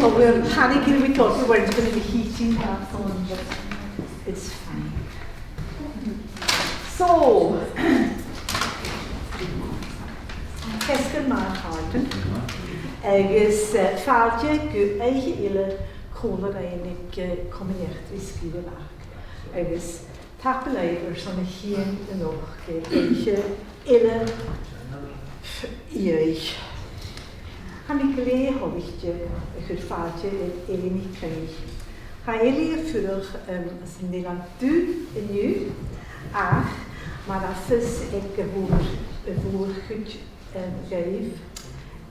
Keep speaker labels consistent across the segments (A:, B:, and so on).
A: But we're panicking, we thought we weren't going to be heating that on, but it's fine. So, Kesgan mar harden, agus fáde go eiche ile còisirean coimhearsnachdan Sgìre Bhac, agus tapal éidir son a hien yn och eiche ile iech. Han I glé hovichte y fáde Eilidh Mackenzie. Ha Eilidh ffyrwch as yn Nederland du yn nu, ach mae'r affys ag gyfwr chwyd gaif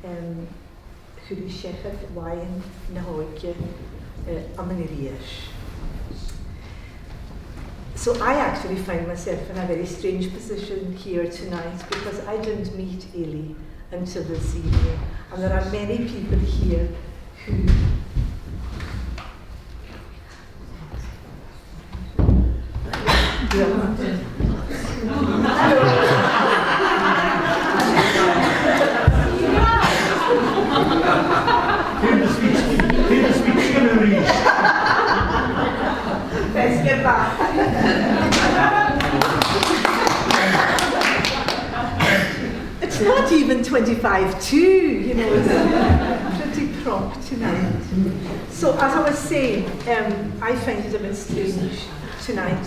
A: chwyd I siechad wain na hoige am yn irias. So I actually find myself in a very strange position here tonight because I didn't meet Eilidh until this evening. And there are many people here who let's get back. It's not even 25 to, you know, it's pretty prompt tonight. So as I was saying, I find it a bit strange tonight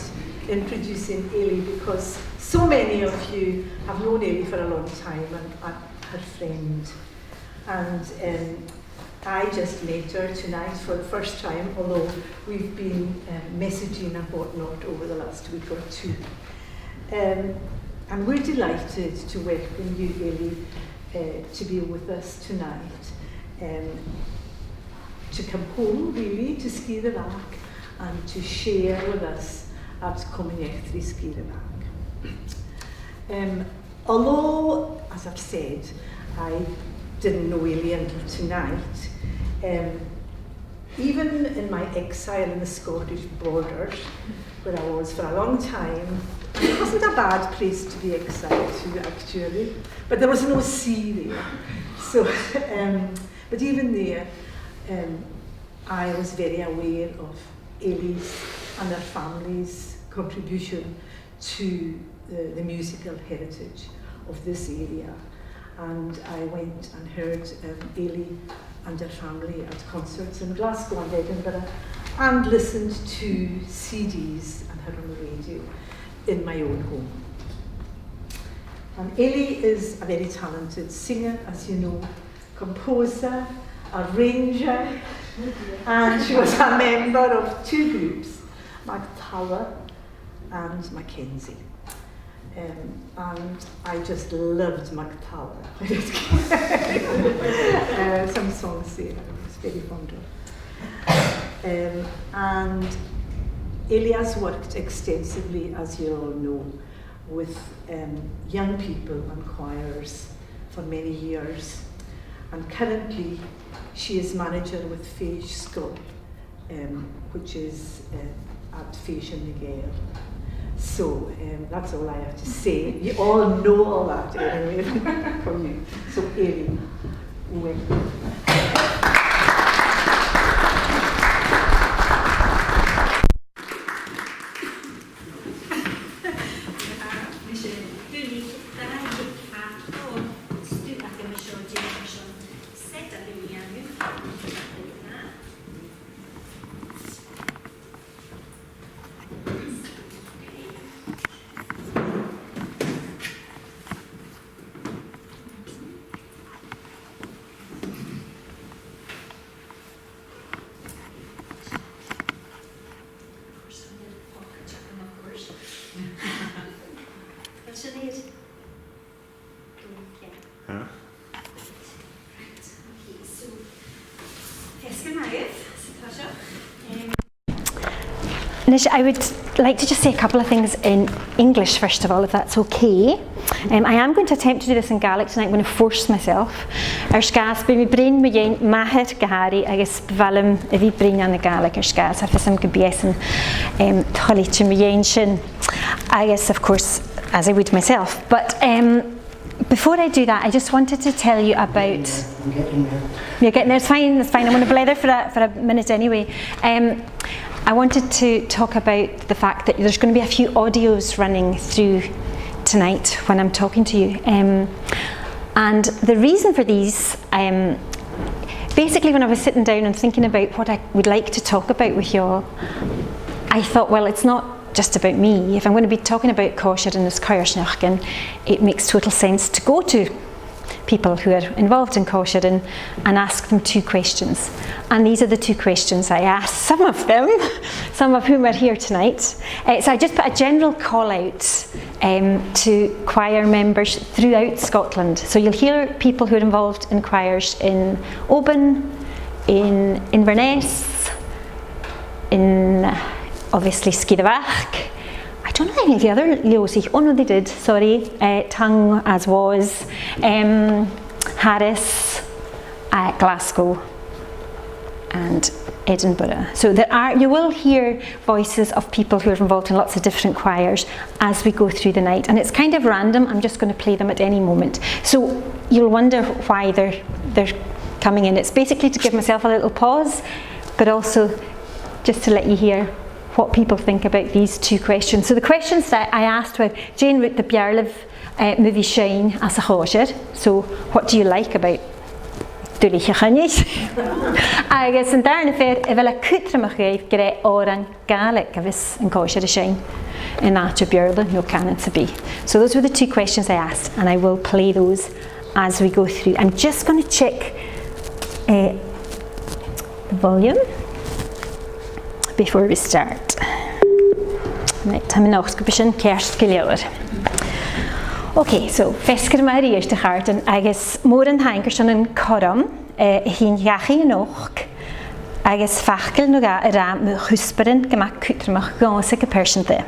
A: introducing Eilidh because so many of you have known Eilidh for a long time and are her friend. And I just met her tonight for the first time, although we've been messaging and whatnot over the last week or two. And we're delighted to welcome you, Eilidh, to be with us tonight, to come home, really, to Sgìre Bhac, and to share with us at coimhearsnachdan Sgìre Bhac. Although, as I've said, I didn't know Eilidh until tonight, even in my exile in the Scottish borders, where I was for a long time, it wasn't a bad place to be exiled to, actually, but there was no sea there. So, but even there, I was very aware of Eilidh's and her family's contribution to the musical heritage of this area. And I went and heard Eilidh and her family at concerts in Glasgow and Edinburgh, and listened to CDs and heard on the radio in my own home. And Eilidh is a very talented singer, as you know, composer, arranger, and she was a member of two groups, and Mackenzie. And I just loved Mackenzie. Some songs there I was very fond of. And Eilidh has worked extensively, as you all know, with young people and choirs for many years. And currently, she is manager with Sgìre, which is at Bheing. So that's all I have to say. You all know all that anyway from you. So Eilidh, welcome.
B: I would like to just say a couple of things in English first of all, if that's okay. I am going to attempt to do this in Gaelic tonight. I'm going to force myself. Sgìre by mi brin mi yin maher gahari agus bvalum vi brin an Gaelic Sgìre after some GBS and thollich mi yin shin. I guess of course as I would myself, but before I do that, I just wanted to tell you about...
C: I'm getting there.
B: You're getting there, it's fine. I'm going to blather for a minute anyway. I wanted to talk about the fact that there's going to be a few audios running through tonight when I'm talking to you. And the reason for these, basically when I was sitting down and thinking about what I would like to talk about with you all, I thought, well, it's not just about me. If I'm going to be talking about còisirean as coimhearsnachdan, it makes total sense to go to people who are involved in còisirean and ask them 2 questions. And these are the 2 questions I asked some of them, some of whom are here tonight. So I just put a general call out to choir members throughout Scotland. So you'll hear people who are involved in choirs in Oban, in Inverness, in obviously Sgìre Bhac. I don't know any of the other leosig. Oh no, they did, sorry. Tongue as was, Harris, Glasgow, and Edinburgh. So you will hear voices of people who are involved in lots of different choirs as we go through the night, and it's kind of random. I'm just going to play them at any moment. So you'll wonder why they're coming in. It's basically to give myself a little pause, but also just to let you hear what people think about these 2 questions. So the questions that I asked were, Jane wrote the Bheing movie Shine as a còisir. So what do you like about Dúlaich Chynnis? Agus an darna fair, I bhfuil a cútramach gaibh gre oran Gaelic agus an còisir Shine in áte Bhearla no canon to be. So those were the 2 questions I asked, and I will play those as we go through. I'm just going to check the volume before we start. Right, I'm in Oxford, Kerst Gillior. Okay, so Fescar Maria is the heart, and agus mór an hainkerson in Coram, hin jachi noch, agus fachkel no ga ram husperin gemak kutramach gonsig a person there.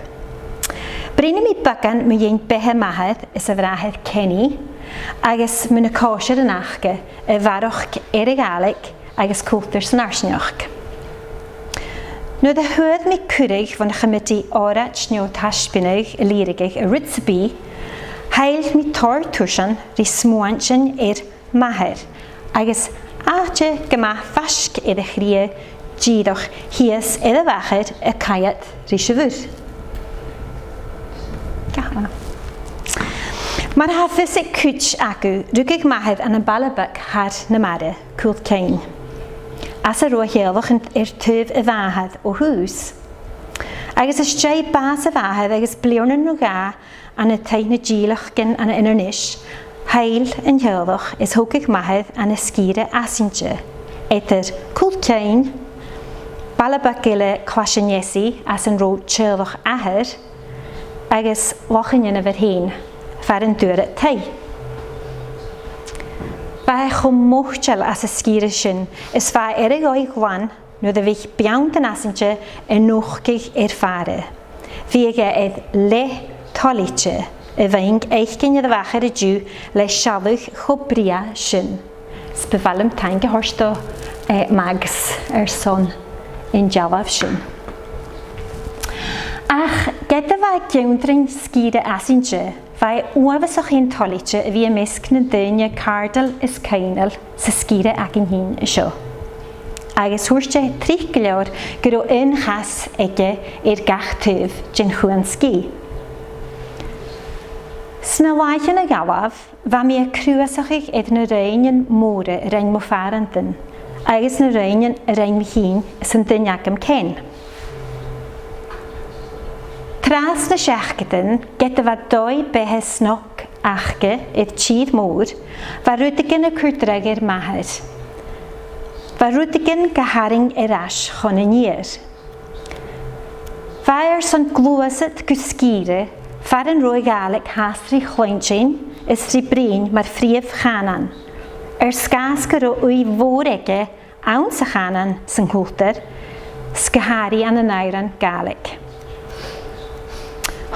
B: Brinne mi bakan mu yin behe mahad is a vrahed Kenny, agus mun a còisir an achge, a varoch Gaelic, agus coimhearsnachdan. Nu de hwyd mi cwrig van chymydi ora snio taspinnig y lirigig y rydsabi, hael mi tor twrsian ri smwansyn maher, agos ache gyma fasg i'r chrie giroch hies i'r facher y caiat ri syfyr. Mae'r hafys y cwtch acw rwgig maher an y balabag har na mare cwld cain. As a roa healach tyf y fahad o hws. Agus ys jai bas y fahad agus blion yn ga an y taen y gilach gen an y innernish, hael yn healach is hogig mahad an y Sgìre asintje. Eter cwltaen, balabagile clasianesi as yn road chylach aher, agus lochan yn y fyr hyn, far yn dŵr y tai. Ba chomwchel as y Sgìre sin is fa erig o'i gwan no de vich biaunt yn asintje yn nochgig fare. Viege edd le tolitje y Bheing eichgyn y facher y diw le sialwch chobria sin. Sbefalym ta'n gehorsto mags son in jalaf sin. Ach, gyda fa gywndrin Sgìre asintje, Fai uafasach yn tolitje y fi ymysg na dynia cardal is cainal sa Sgìre ac yn hyn y sio. Agus hwrstje 3 gilior gyda yn chas ege i'r gach tyf dyn chwan sgi. Sna waith yn y gawaf, fa mi y crwasach eich edd na rhain yn môre yr ein mofarantyn, agus na rhain yn yr ein mi hyn sy'n dyniag am cen. Tras na siachgydyn, gyda fa 2 behe snoc achge i'r tîd môr, fa rwydygyn y cwrdrag i'r mahad. Fa rwydygyn gaharing i'r as chon yn i'r. Fa son glwasyd gwsgire, far yn roi Gaelic hasri chloentsin, ysri brin mae'r ffrif chanan. Sgas gyro wy fôrege awn sa chanan sy'n hwlter, sgahari an y nairan Gaelic.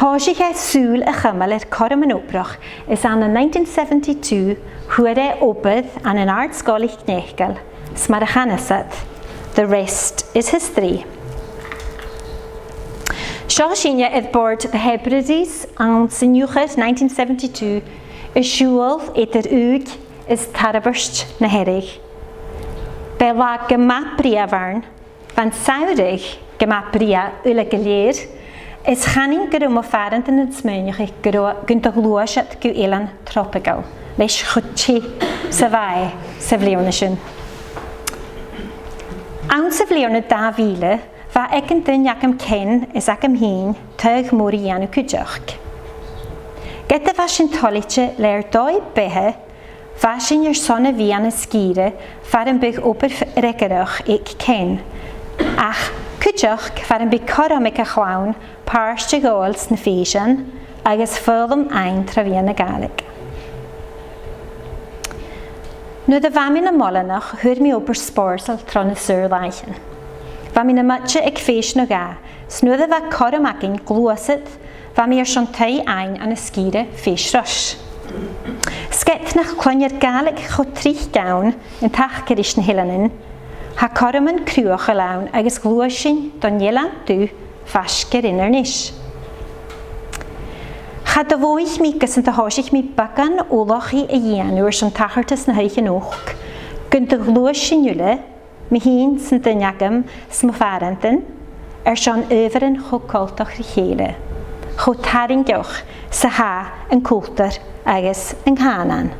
B: Hoesig hij sŵl y chymel i'r corum yn obrach is an in 1972 hwyre obydd an yn artsgolig nechgel, smar y chanysad. The rest is history. Sio synia idd board the Hebrides an sy'n iwchyd 1972 Y siúl idir úg is tarabyrst na herig. Be la gymabria farn, fan sawrig gymabria ula gilyr, is chanin gyda mo farant yn ysmynioch eich gyda glwysat gyw ilan tropical, leis chwtsi sa fai sa fliwn ysyn. Awn sa fliwn y da file, fa ec yn dyn ac am cyn is ac am hyn tyg môr i anw cwdioch. Gyda fasyn tolitse leir doi behe, fasyn yw'r son y fi an y Sgìre, far yn byg ober regerach eich cyn. Ach, cwdioch far yn byg corom eich achlawn, pars dy gols na ffeisian, agos ffyddwm ein tra fi yn y Gaelic. Nid y famin y molenach hwyr mi ober sporsal tron y syr laichen. Famin y matcha eich ffeisian o ga, snwyd y fa corom agin glwysydd, fa mi siantau ein an y Sgìre ffeisrosh. Sget nach cloni'r Gaelic chotrich gawn yn tach gyris na hilanin, ha corom yn crwach y lawn agos glwysyn don ielan dw fasger yn nish. Chad o fwych mi gys yn dahosich mi bagan oloch i ian yw'r sy'n tachartas na haich yn o'ch, gynt y glwysyn ywle, mi hyn sy'n dyniagam smwfarantyn, sy'n yfyr yn chwcoltoch rhichere. Chw tarin gewch sa ha yn cwltar agos yng nghanan.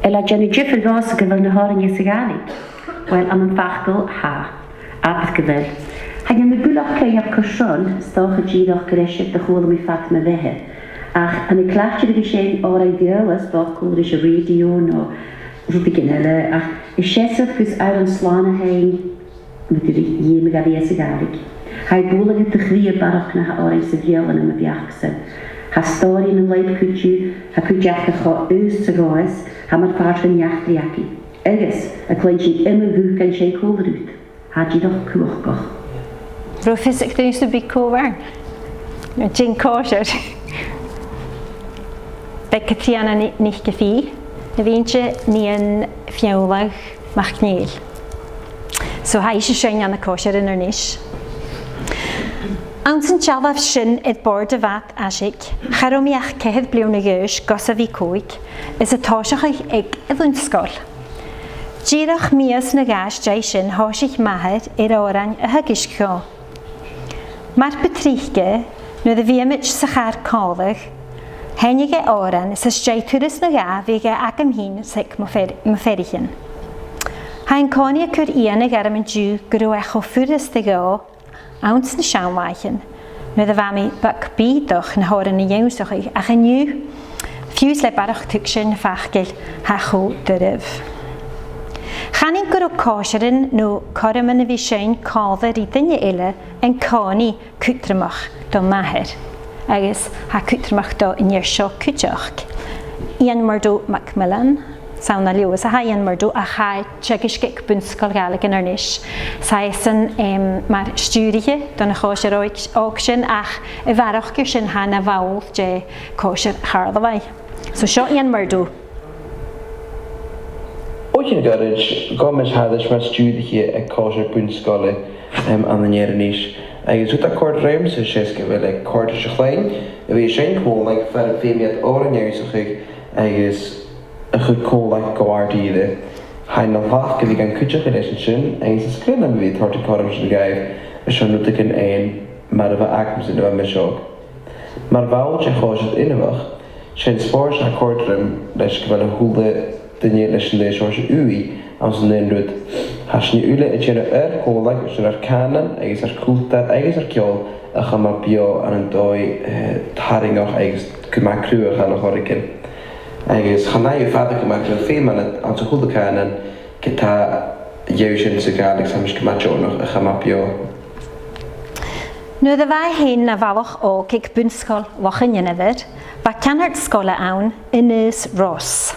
C: Ela Jenny Jiffel was gyfer na horin i Gaelic. Wel am yn fachgol ha, abyd gyfer. Hagen mi bwlach cael cwrsiol, stoch y gyddoch gyresig dy chwil am i ffat me ddehe. Ach, yn y clach ydych eisiau o'r ideolas bod cwlr eisiau radio no rhywbeth gynnyle, ach, y siesaf gwrs ar yn slan y hein, mae dyr i ym gael i Gaelic. Hai bwlag ydych fi y barach na o'r ein sydd yn y biachsyn. Ha stori yn leib cwtio, ha cwtiach ych o ys y goes, ha mae'r part yn iach driaci. Egys, y clein sy'n ym y fwch gan eisiau cwlr rwyd. Ha gyddoch cwch goch.
B: Rwy'n ffysig dyn nhw'n byd cwfar. Jyn cwsir. Beca triana nich gyfi, na fi'n ni yn fiawlag mach gneil. So ha eisiau sy'n an y cwsir yn yr nish. Awn sy'n jalaf sy'n edd bord y fat asig, charwm i ach cehedd bliwn y gys gosaf i cwig, is y tosach eich eg ydw'n sgol. Girach mias na gas jai sy'n hosich mahed i'r oran y hygys gio. Mae'r betrichge, nid y fi ymwyd sychar coleg, Henige oran is jai turis na ga vige agam hin sek moferichen. Hain konia kur ian ag aram yn jiw gro echo ffyrus de go, awns na sianwaichen, no the fami Bhac bídoch na horan na jewsoch ach yn yw, fiws le barach tucsyn fachgil hacho dyrif. Chanin gro còisirean no coram yn y fi sy'n coddar I dynnu ile yn coni cwtramach do maher. Agus ha cwtramach do yn i'r sio cwtioch. Ian myrdo Macmillan, sawn na liwys a ha ian myrdo a ha tsegisgig bwnsgol Gaelic yn arnish. Saesyn mae'r stwrige don y còisir ogsyn ach y farach gyrsyn ha na fawl je còisir charddafai. So sio ian myrdo.
D: Oes yn gyrraedd, gomys hadys mae'r stwrige y còisir bwnsgol an yn arnish. Agus ut a cord reim sy'n siesga fel ag cord ysych lein, y fi sy'n cwl ag fer y ffeimiad o'r yn iawsach agus y chwyd cwl ag gaward I dde. Hain o'n fach gyda gan cwtioch yn eisiau sy'n, agus ysgrifennu am fi thorti corum sy'n gaif, y sy'n nwtig yn ein, mae'r efo agam sy'n efo mysiog. Mae'r fawl sy'n chosyd unafach, sy'n spors a cord reim leis gyfel y hwle dyniad leis yn leis o'r sy'n ui, am sy'n enrwyd. Has ni ule et jene colag sy'n canan, agos cwltar, agos ciol, a chama bio an yn doi taringach agos gyma crwach an y horigen. Agos chanau yw ffadda gyma crwach ffeim an sy'n chwlda canan, gyda iawsyn sy'n Gaelic sam ys gyma jonach a chama bio.
B: Nu de wij heen na valach ook ik bunskol wachen jennever, wa canart skola awn in neus ros.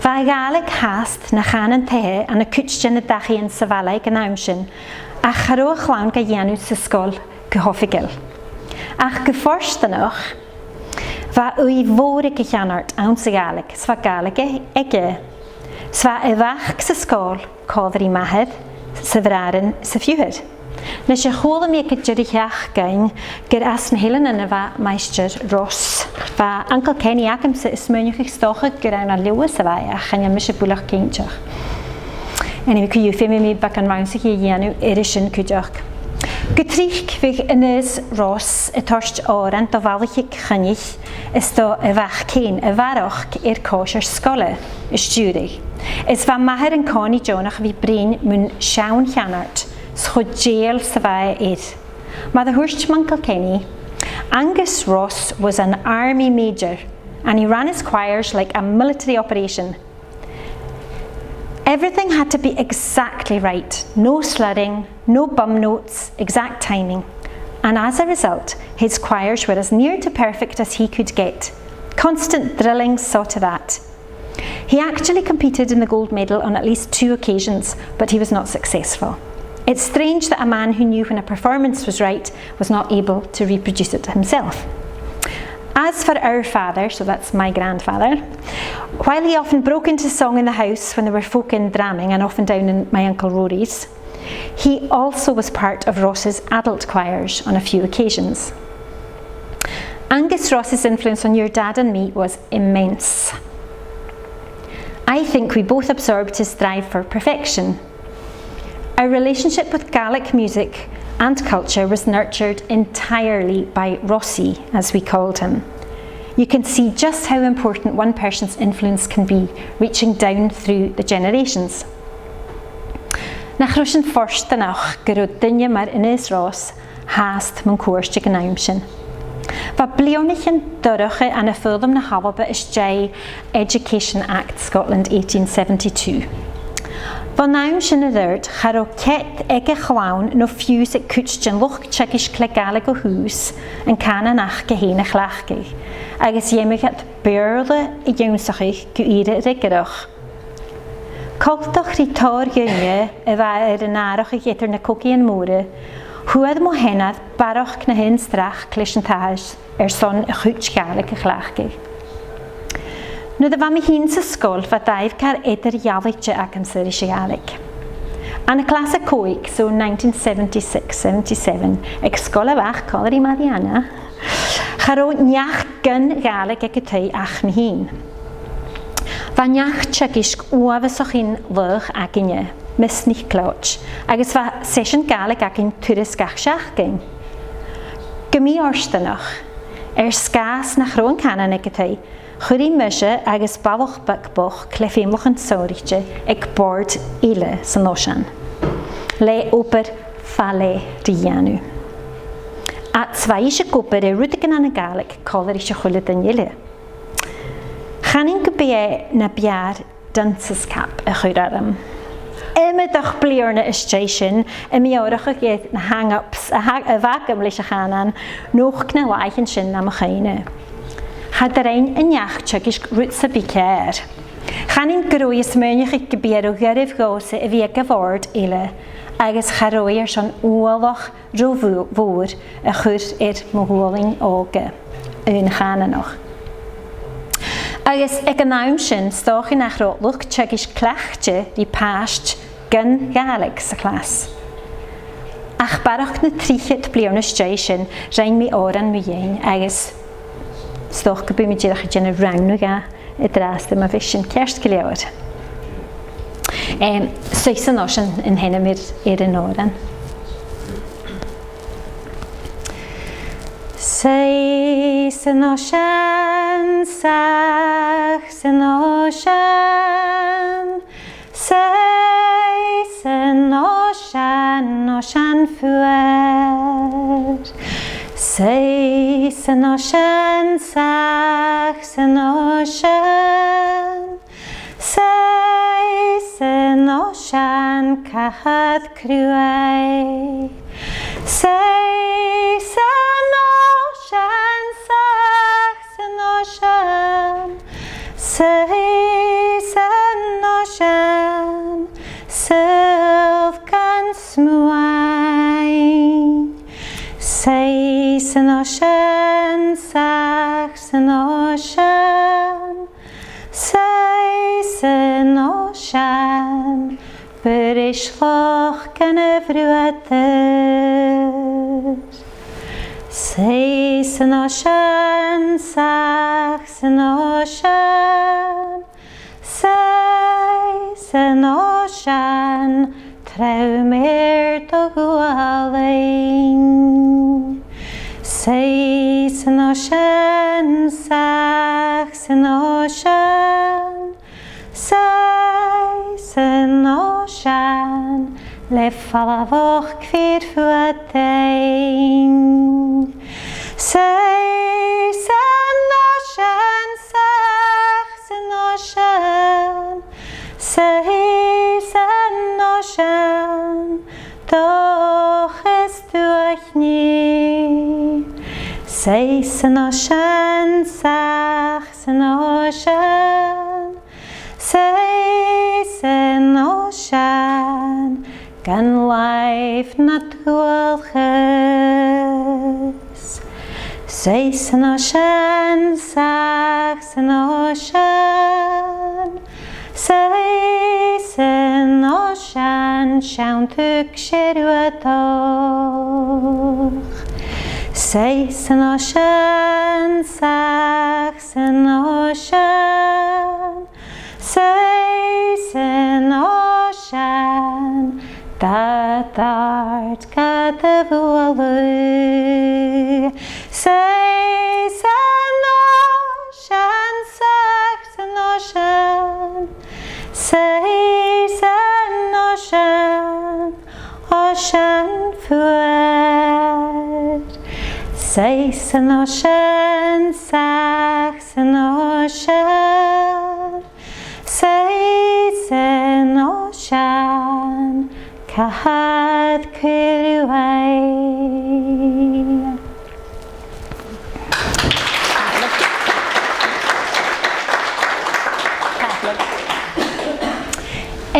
B: Vai Gaelic haast na chanan tehe an y cwtjen y dachi yn safalaig yn awnsyn, a charwch lawn ga ianw sy sgol gyhoffigil. Ach gyfforst ynoch, va wy fôr i gychanart awn sy Gaelic, sfa Gaelic ege. Sva Bhac sa scóil cóidirí mahad, sa bhráran sa fiúhad. Na sé chóla mé go dúirteach gain gur as na hélan in a bheith meisteir Ross. Bha Uncle Kenny acam sa is muinneach stocha gur an a lewas a bheith a channe mis a búlach céinteach. Anyway, cú féimi mé bac an rounsa í dhéanú sin cúideach. Go tríoch bhíh inis Ross a tost áran do bhailach chanich is do a bheach céin a bharach cóisir scoile is dúrich. Is bha mahar an cáni Jonach bhí brín mun sean cheanart schud jail sa bheith Ma the Hurst Uncle Kenny, Angus Ross was an army major and he ran his choirs like a military operation. Everything had to be exactly right, no slurring, no bum notes, exact timing. And as a result, his choirs were as near to perfect as he could get. Constant drilling saw to that. He actually competed in the gold medal on at least 2 occasions, but he was not successful. It's strange that a man who knew when a performance was right was not able to reproduce it himself. As for our father, so that's my grandfather, while he often broke into song in the house when there were folk in drumming and often down in my Uncle Rory's, he also was part of Ross's adult choirs on a few occasions. Angus Ross's influence on your dad and me was immense. I think we both absorbed his drive for perfection. Our relationship with Gaelic music and culture was nurtured entirely by Rossi, as we called him. You can see just how important one person's influence can be, reaching down through the generations. Nach Russian forstanach gyrwyd dynja mar Ynys Ross haast mewn cwrs tig yn aimsin. Va bleonich yn dyrwch an y ffyrdom na hafalba is J Education Act Scotland 1872. Van aimsin y ddyrd, charo ket ege chwawn no ffiws et cwtstyn loch tsegish Gaelic o hús yn canan ach geheen ach lachgig, agos iemig at byrle I jonsachig gwyre riggerach. Coltach ri tar gynne y fa yn arach I getter na cogi yn môre, hwyd mo hennad barach na hyn strach clis yn taas son y chwt Gaelic ach lachgig. Nu de var mi hin sa skol för daif kar eder javiche akamser I Gaelic. An a class of coig, so 1976-77, ag skola Bhac còidirí Mariana, charo niach gyn Gaelic ag ytau ach mi hin. Va niach tsegisk uafesoch in lwch ag inne, mis nich cloch, agos va session Gaelic ag in turis gachsach gyn. Gymi orstanach, sgas nach roon canan ag ytau, Chwri mysio agos baloch bacboch clefimloch yn sawritje ag bord ile sy'n osian. Le ober fale rianw. At sva eisiau gober rwydgan an y Gaelic colar eisiau chwilyd yn ile. Chanin gybie na biar dances cap y chwyrarym. Ymydach blior na station y mi orach ag na hang-ups a fagam leis a chanan noch na laich yn sin am y chaine. Had er een in jacht tjekisk rutsa bikeer. Gaan in groeis meunich ik gebier o gyrif gose y wieke woord ile, agos charoier son oorlog rovoer y chwr moholing oge, yn chana nog. Agos ag an aimsin stoch in ach rotlwch tjekisk klachtje die paast gyn Gaelic sa klas. Ach barach na trichet blion station rein mi oran mi jen agos Stoch gyby mi dyrach yn y rawn ga y dras dyma fysyn kerst gileawr. Seis yn os yn hynny i'r yn oran. Seis yn osan, sach yn osan, seis yn osan, osan ffwer. Seis yn osan, sach yn osan, seis yn osan, cahad crwau. Seis yn osan, sach yn osan, seis yn osan, sylf gan smwai. Seis yn osan, sach yn osan, seis yn osan. Seisloch gan y frwydr. Seis yn ocean, sachs yn ocean. Seis yn ocean, trewmir do gwaling. Seis yn ocean, sachs yn ocean. Seis yn ocean, le falafoch cfyr fwydein. Seis yn ocean, sachs yn ocean. Seis yn ocean, doch ystwch ni. Seis yn ocean, sachs yn ocean. Seis yn ocean, gan laif natwalchus. Seis yn ocean, sachs yn ocean. Seis yn ocean, siawntwg sirwyddoch. Seis yn ocean, sachs yn ocean. Seis yn ocean, dadart gad y fwalw. Seis yn ocean, sachs yn ocean. Seis yn ocean, ocean fwyr. Seis yn ocean, sachs yn ocean. Seis yn ocean, cahad cyrwai.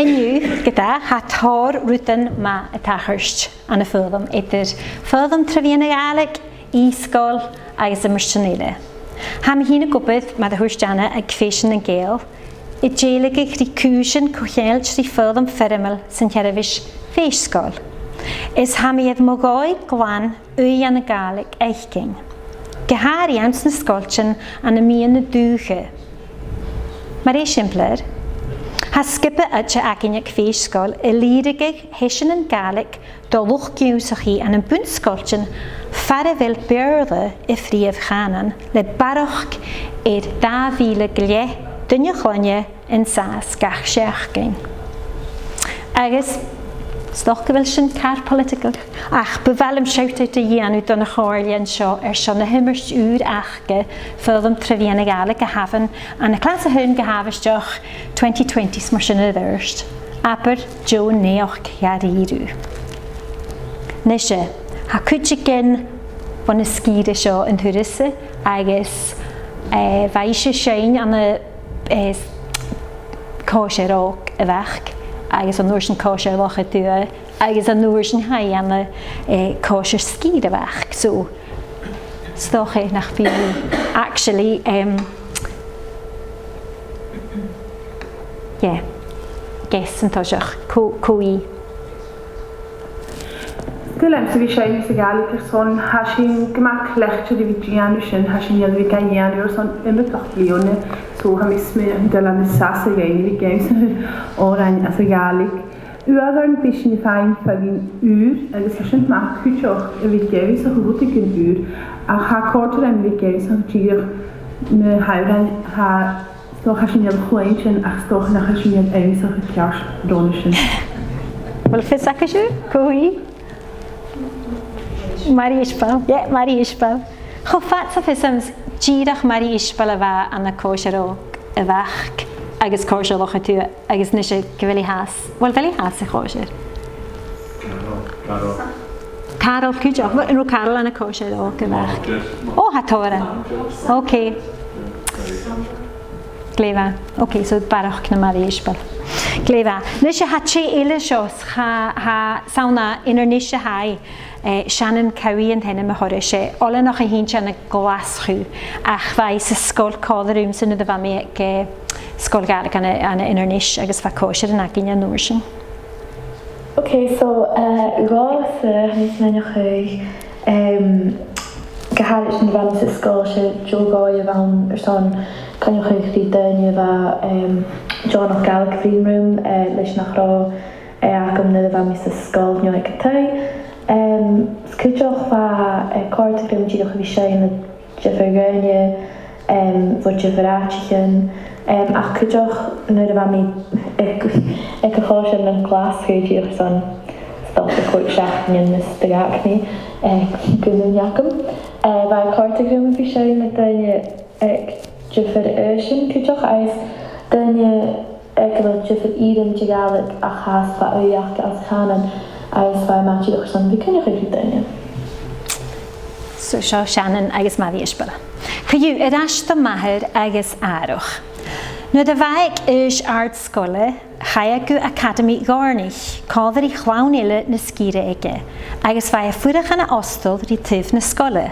B: Enw gyda hator rwydyn ma y tachyrst an y ffyrddwm ydy'r ffyrddwm trefian y Gaelic, isgol agos ymwystionile. Ham hyn y gwybod mae dy hwyrstianna a gyfeisyn yn gael, y djelig eich ricwysyn cwchel tri ffyrddwm ffyrmel sy'n cerfis feisgol. Is ham i edmogoi glan wy an y Gaelic eichging. Gehari ans na sgolchen an y mi yn y dŵche. Mae'r esimpler, ha skippe ydse agin ag feisgol y lirigig hesyn yn Gaelic dolwch giwsach hi an y bwnsgolchen fara fel byrde y ffrif chanan le baroch i'r 2000 dynia chlonia yn sas gach siachgyn. Agus, stoch gyfel sy'n car political. Ach, befalym siawt eich dy ian don y chorlian sio sio na hymyrst ŵr achge ffyrddwm trefian y Gaelic a hafan an y clas y hyn gehafys joch 2020 smar sy'n y ddyrst. Aber jo neoch ciarirw. Neshe, ha cwtsi gen von y Sgìre sio yn hwrysa agos faisio sy'n an y còisirean y Bhac. Agus an nuair sin cóisiir locha dua, agus an nuair sin hai an cóisiir Sgìre Bhac. So, stocha nach fi actually, ges yn tosioch, cwy.
E: Gylem sy'n fi siarad i Gaelic yr son, ha sy'n gymach lechtyr i fi drianw sy'n, ha sy'n iawn fi gael o'r son ymwyddoch blione, so ha mismi yn dylan y sas y gael i fi gael sy'n o'r ein as y Gaelic. Uad o'r bysyn i ffain ffagin ŵr, agos ha sy'n mach chwtioch y fi gael sy'n hwtig yn ŵr, a ha cortor yn fi gael sy'n chwtioch na hawran ha stoch ha sy'n iawn chwain sy'n ach stoch na ha sy'n iawn ewi sy'n chwtioch dron sy'n.
B: Wel, ffys ac ysio? Cwy? Mari Ishbal, Mari Ishbal. Chofat sa fysams gyrach Mari Ishbal a fa an y còisirean y Bhac agos còisirean locha tu agos nisio gyfeli has. Wel, fel i has y còisirean?
F: Carol.
B: Carol, cwydioch. Enw Carol an y còisirean y Bhac. O, hatora. Ok. Glefa. Ok, so barach na Mari Ishbal. Glefa. Nisio ha tre ile sios ha sauna unor nisio hai Shannon Cowie yn hyn y mahor eisiau. Ola noch a hyn sian y glas chw. Ach fai sy sgol codd yr yw'n sy'n ydw am sgol Gaelic an y unor nis agos fa cosir yn agin a nŵr sy'n.
F: Okay, so Ross has many gehaald in de Belgische school, Joe Goy van son kan je gekregen dan va John of Gaelic green room leis nach ro agam na va Mrs. School nu ek tai skujoch va kort grim die nog wishain de verganje wat je verraatjen ach skujoch nu va mi ek gehoor in een klas hier son dat de kort schachten in de gakni kunnen jakem waar kort grim wishain met dan Jiffer Urshin kujoch eis dan je ekelo Jiffer Eden Gaelic a chas va uyach as chanan eis va matchi doch son wie kun je gekry dan je
B: So Shannon agus Maddie Isbara. Cayu erashta mahir agus aroch. Nu de Bhac is art skole Chayagu Academy Garnich called the Clownille na Sgìre ege agus vai a furach an ostel ritiv na skole.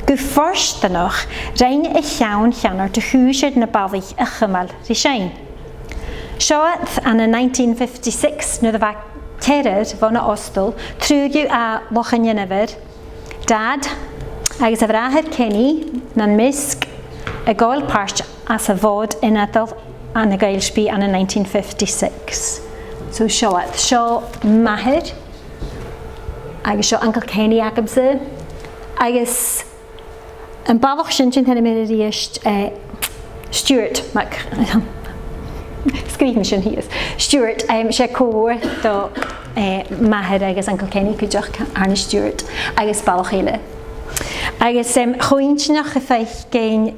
B: Go first noch rein a llawn llanar de húsir na bavich a chymal rishain. Sealladh an in 1956 nu de Bhac terid van a ostel trúgiu a lochanjennever Dad agus a bhráthir Kenny nan misc a gáil páirt as a bhód in adal an a Gaelspí an in 1956. So Sealladh seo mahir agus seo Uncle Kenny agamsa agus an bavach sin sin hena mé ríist Stuart Mac scríbn sin hí is Stuart sé cóir do mahir agus Uncle Kenny cuideach Arna Stuart agus ballach eile. Agus chointinach a feich géin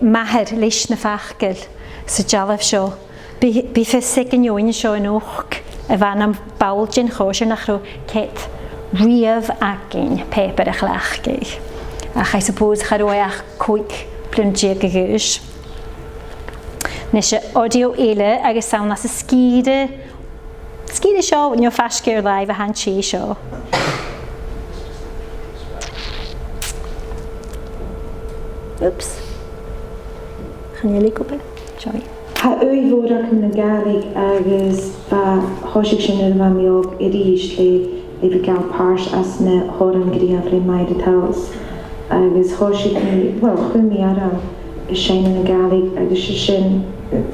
B: mahir leis na fachgil sa jallah seo. Bí fe sig an jóin seo an och a bhain am bauljin chóisir nach ro cet riamh agin peper a chlachgéich. Ach I suppose charoiach coig blundia gagúis. Nes audio eile agus sawn as a Sgìre seo nio fasgir live a han chi seo. Oops. Gaan jullie kopen? Sorry.
G: Ha ui fórach na Gaelic agus ba hosig sin ar bha miog I ríis le bhí gal párs as na hóran gríomh le maid a tals. Agus hosig ni, well, chumi aram is sein na Gaelic agus sin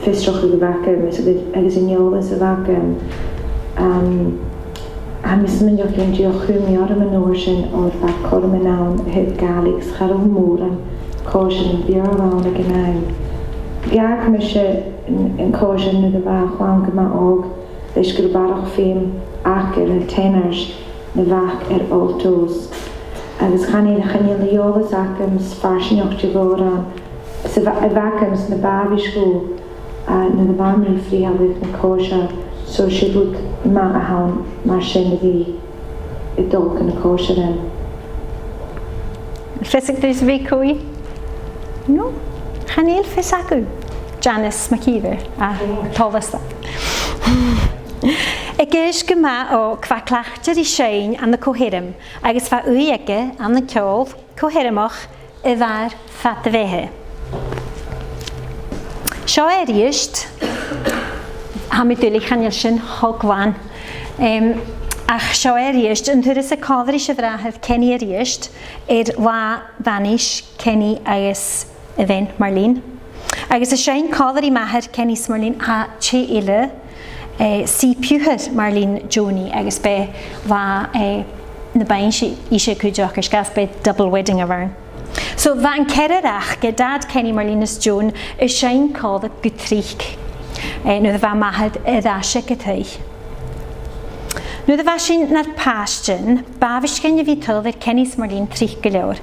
G: fistrach go bhacam agus in jólas a bhacam. A mis mynd o'ch yn diolch chwmi ar y mynwyr sy'n o'r fath corm yn awn hydd Gaelic schar o môr am cosyn yn biar o fawn ag yn awn. Gag mis yn cosyn yn y fa chwan gyma og leis gyda barach ffeim ac yr tenors na Bhac altos. Agus chan i'n chynnu leolas ac am sfarsin o'ch ti gor am y vacams na babi sgwl na bami ffrihalwyd na cosyn. So she would ma a hawn mar sin a bhí I dulc yn y còisirean.
B: Ffysig dys fi cwy? No. Chanil ffysagw. Janice McKeever a Thomas da. Ygys gyma o cfaclachtyr I sein an y coherym agos fa wy ege an y ciol coherymach y far fat y fehe. Sio erist ha mi dwyli chanel sin hogwan. Ach sio erist, yn thyrus y cofr eisiau frahedd Kenny erist, la vanish Kenny agos y fen Marlene. Agos y sein cofr I maher Kenny Marlene a che ile si piwhyr Marlene Joni agos be la na bain eisiau cwydioch ys gas be double wedding a farn. So fa yn cererach gydad Kenny Marlene's Joan y sein cofr gytrich. Nu de va mahad edashe getei. Nu de va sin nar pastin, bavish ken je vital ver Kenny Marlene trich gelor.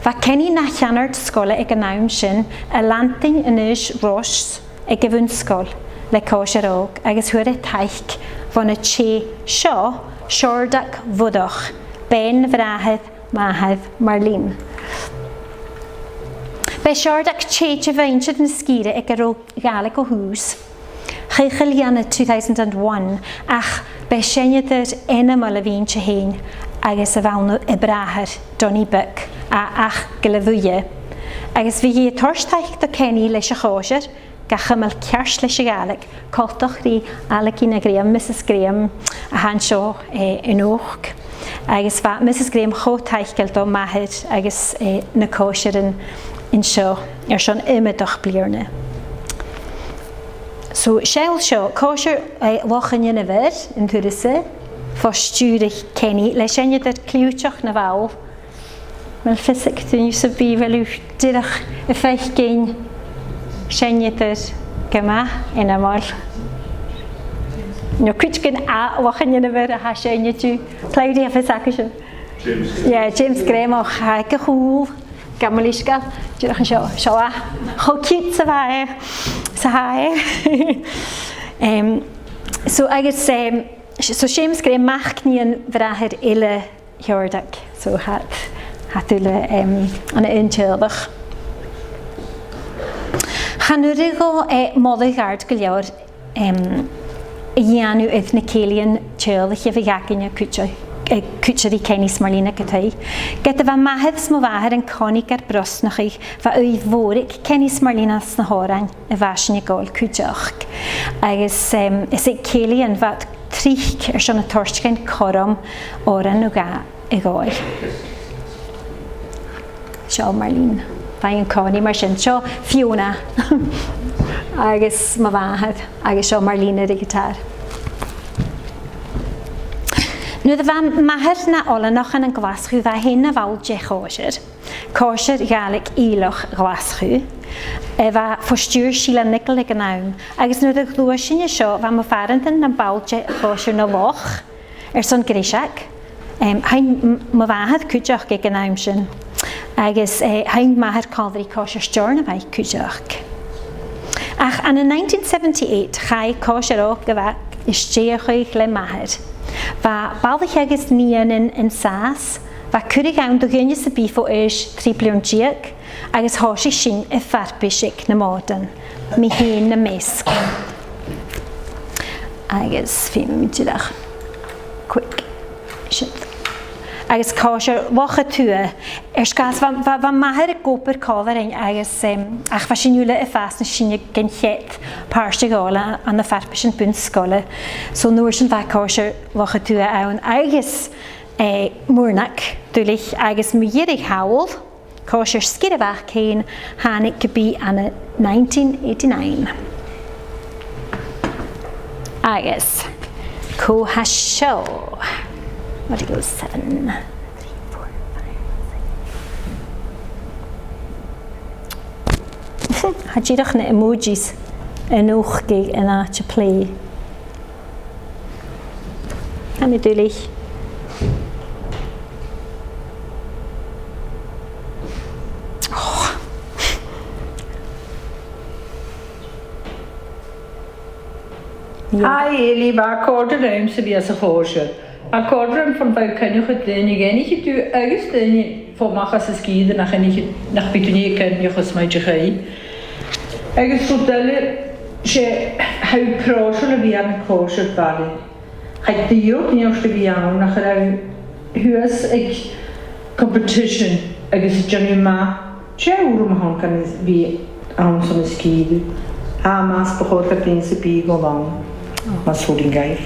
B: Va Kenny na chanard skole ag naum sin a lanting in is rosh ag gewun skol le còisireog agus hure taich van a che seo shordak vodoch ben vrahed mahad Marlene. Be shordak che veintje na Sgìre ag ro Gaelic o hús. Chyllian 2001 ach be sieniadr enamol a vín se hén agus a bhánú I brahar Donny Bhac a ach gylafúie. Agus bhí torstaich do Kenny leis a chóisir ga chymal cears leis Gaelic, coltoch rí Alec na Graham, Mrs Graham a han seo in óch. Agus bha Mrs Graham cho taichgeld o mahid agus na còisirean in seo sean imimeach bliarne. So Shell seo còisir lochan in a ver in Turise for stúrich Kenny leis senne dat clúteach na bhail. Wel fysig dyn nhw sy'n byd fel yw dyrach y ffeich gyn sianiad gyma yn aml. No cwyd gyn a wachan yn y fyr a ha sianiad yw plaidi a ffysig ysio. James Graham o'ch ha gychwl gamol isgal. Dyrach yn sio a cho cyd sa fae. Sa hae. So agos so James Graham mach ni yn fyrahir ila hiordag. So hatule an intilbach. Chanurigo moddigard geliawr ianu ethnicalian churlich efo gagin a cwtchari Kennis Marlina gytai. Gyda fa mahefs mo fahar yn conig ar brosnach i fa oedd fôrig Kennis Marlina na horan y fasyn i gol cwtchach. Agus is ei celian fat trich sian y torchgain corom oran o ga i gol. Sio Marlene, fain coni mar sin, sio Fiona, agus ma fahad, agus sio Marlene ar y gitar. Nu dda mahar na olanach yn gwaschu dda hyn a fawl je còisir Gaelic Eilidh gwaschu, fa ffostúr Sealladh nicol ag ynawn, agus nu dda glwysyn i sio fa ma farand yn bawl je còisir na loch, son grisiag, hain ma fahad cwtioch ag ynawn sin. Agus hain mahar caldri còisir stjorn a fai cwtioch. Ach, an in 1978, chai còisir o gyfag ysdieach le mahar. Fa baldig agus nian in sas, fa curig awn do gynnu sy bifo is triplion giag, agus hosi sin y farbysig na modan, mi hen na mesg. Agus fi mi dydach, quick, shit. Agus còisir wacha tua, sgas fa mahar y goper cofer ein agus ach fa sin ywle y fas na sin gen chet parstig ola an y farbysig yn bwnt sgola. So nŵr sy'n fa còisir wacha tua awn agus mwrnac dwylich agus mwyrig hawl còisir Sgìre Bhac cain hanig gybi an y 1989. Agus cohasio. What do you go? 7, 3, 4, 5, 6. Hadjidach na emojis yn o'ch gig yn a to play. Am dulich.
H: Hi, Eilidh Mackenzie, cordon ruim sy fi as y còisir. A cordon van fawr cynnych y dyn i gen i chi dwi agos dyn i fod machas y Sgìre nach bydwn i cynnych os mae jachai. Agos fod dylir se haw prosol y fi am y còisir bali. Chai diog ni os dy fi iawn nach yr hwys ag competition agos Johnny ma jawr yma hon gan fi awn son y Sgìre. A mas bachod ar dyn sy'n byd o fan. Mas fod i'n gair.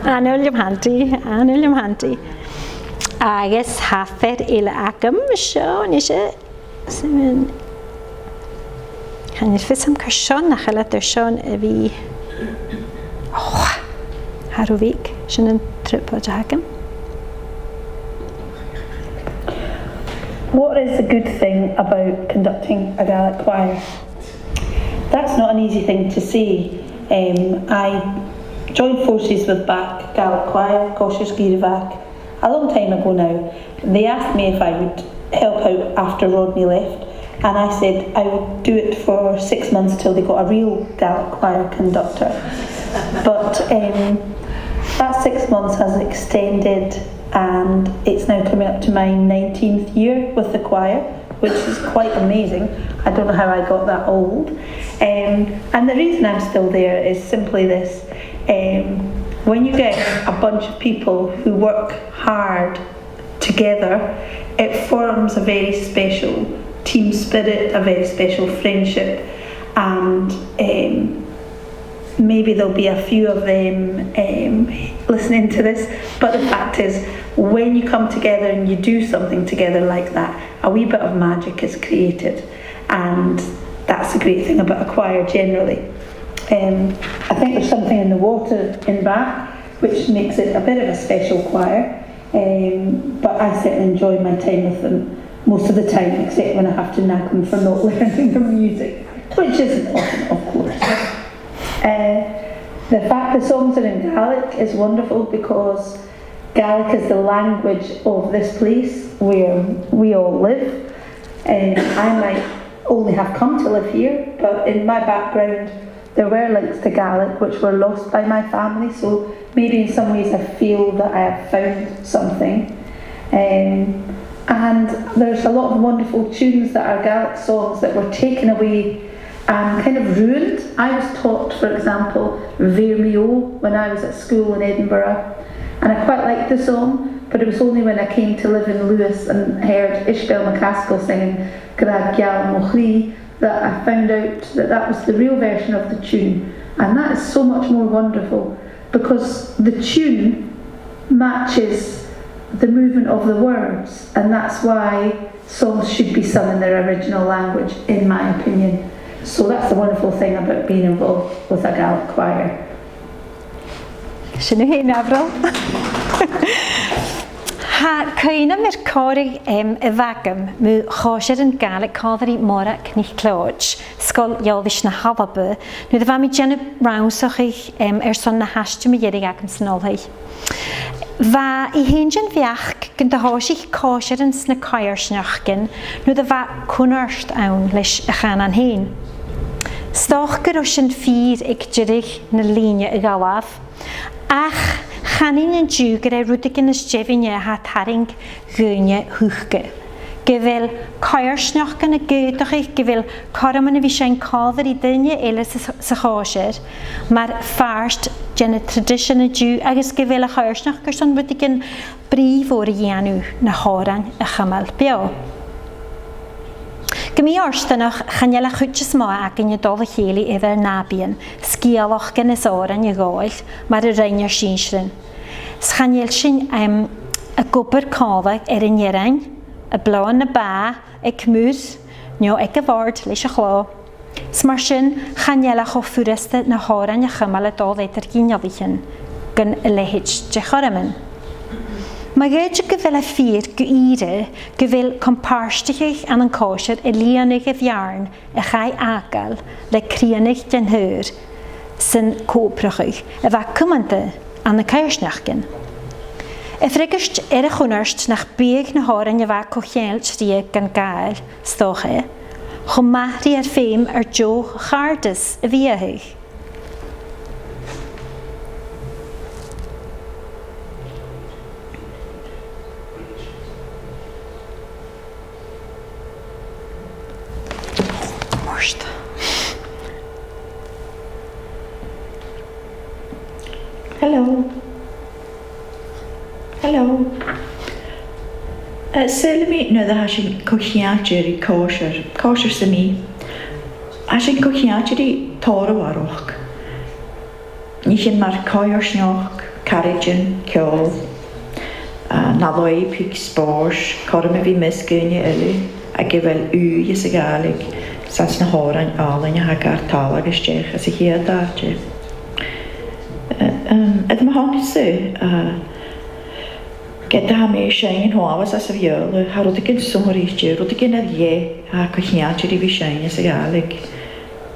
B: Anwyl ym hanti. Agus haffer ila agam sio nisio. Han i'r ffys am cyrsion na chalat yr sion y fi. Harw fig, sy'n yn tripod o agam.
C: What is the good thing about conducting a Gaelic choir? That's not an easy thing to say. I joined forces with Bhac Gaelic choir, Sgìre Bhac, a long time ago now. They asked me if I would help out after Rodney left, and I said I would do it for 6 months till they got a real Gaelic choir conductor. But that 6 months has extended, and it's now coming up to my 19th year with the choir, which is quite amazing. I don't know how I got that old. And the reason I'm still there is simply this. When you get a bunch of people who work hard together, it forms a very special
I: team spirit, a very special friendship, and maybe there'll be a few of them listening to this, but the fact is, when you come together and you do something together like that, a wee bit of magic is created, and that's the great thing about a choir generally. I think there's something in the water in Bhac which makes it a bit of a special choir, but I certainly enjoy my time with them most of the time, except when I have to nag them for not learning the music, which isn't often, of course. The fact the songs are in Gaelic is wonderful because Gaelic is the language of this place where we all live. I might only have come to live here, but in my background there were links to Gaelic which were lost by my family, so maybe in some ways I feel that I have found something. And there's a lot of wonderful tunes that are Gaelic songs that were taken away and kind of ruined. I was taught, for example, Bheing when I was at school in Edinburgh, and I quite liked the song, but it was only when I came to live in Lewis and heard Eilidh Mackenzie singing Grad Gal Mochri that I found out that that was the real version of the tune, and that is so much more wonderful because the tune matches the movement of the words, and that's why songs should be sung in their original language, in my opinion. So that's the wonderful thing about being involved with a Gaelic choir.
B: Sinna hyn afrol. Ha cwyna my'r cori y fagam mw còisirean Gaelic còdri mora cnich cloj sgol ioddish na halabu nu dda fami jenna rawnsoch ich son na hashtio mi yerig ac yn snolhau. Va I hengen fiach gyda hosich còisirean na coimhearsnachdan nu dda fa cwnarst awn leis y chanan hyn. Stoch gyrwys yn ffyr ag jirig na linia y galaf ach chanin yn diw gyda rwydig yn ysgefinia ha taring gwynia hwchge. Gyfel coimhearsnachdan y gydwch eich gyfel coram yn y fysiau'n coddar I dynia eile sy chosir mae'r farst gen y tradition y diw agos gyfel y coimhearsnachdan son rwydig yn brif o'r ianw na horang y chymal bio. Gymi orstynach chanel a chwtys mo ac yn ydol y cheli iddo'r nabian, sgialoch gan ys oran y goel, mae'r rhainio'r synsryn. Schanel sy'n y gwbyr coddau yn irain, y blawn y ba, y cmwr, nio ag y ford leis y chlo. Smar sy'n chanel a choffwresta na horan y chymal y dol edrych gynioddich gan y lehyd jechoraman. Mae gyda gyfel y ffyr gwyre, gyfel comparstich an yn còisir y lianig y fiarn y chai agal le crianig den hyr sy'n cwbrachig y fa cymanta an y coimhearsnachdan. Y ffrigast y chwnarst nach Bheing na horan y fa cochiel trieg gan gael stoche, chwn mahri ar ffeim ar jo chardus y fiahig.
G: Hello. Hello. Sealladh mi na dda hasyn cochiadr I còisir sa mi. Hasyn cochiadr I tor o warwch. Nich yn mar coimhearsnach, carrigan, ceol, naloi pig spors, coram y fi misgynnu ylu, a gyfel ys y Gaelic, sans na horan alain a hagar talag ysdech as y hiad arche. Ydym y hon sy, gyda ham eisiau yn hwawas as y fiol, ha roedd yn sŵr eich, roedd yn ie a cochiadr I fi siain as y Gaelic.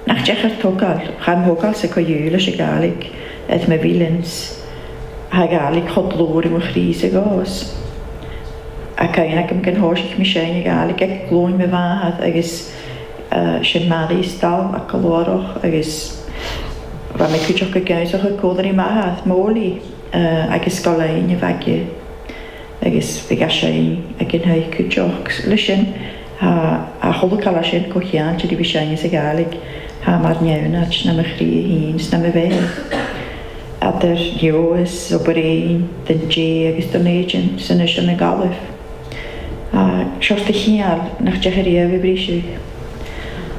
G: Nach jech ar togal, chan hogal sy coiwl as y Gaelic, ydym y filins, ha Gaelic hodlwr yng Nghychris y gos. Ac ein ac ymgynhos i'ch mi siain y Gaelic, ac glwyn me fahad, agos sy'n mari stal ac oloroch, agos Fa me cwtioch y gael o'ch y cwddr I mahad, môli, ag ysgolain y fagi. Agos fi gasiau ag yn hau cwtioch lysyn, a cholw cael asyn cochian, jydi fi siain ys y Gaelic, ha ma'r niawn at na my chri hins na my fe. A dyr nios o brain, dyn J agos dyn agent, sy'n ysyn y galwf.
J: Seosta chéal nach decharí a bhríisiú.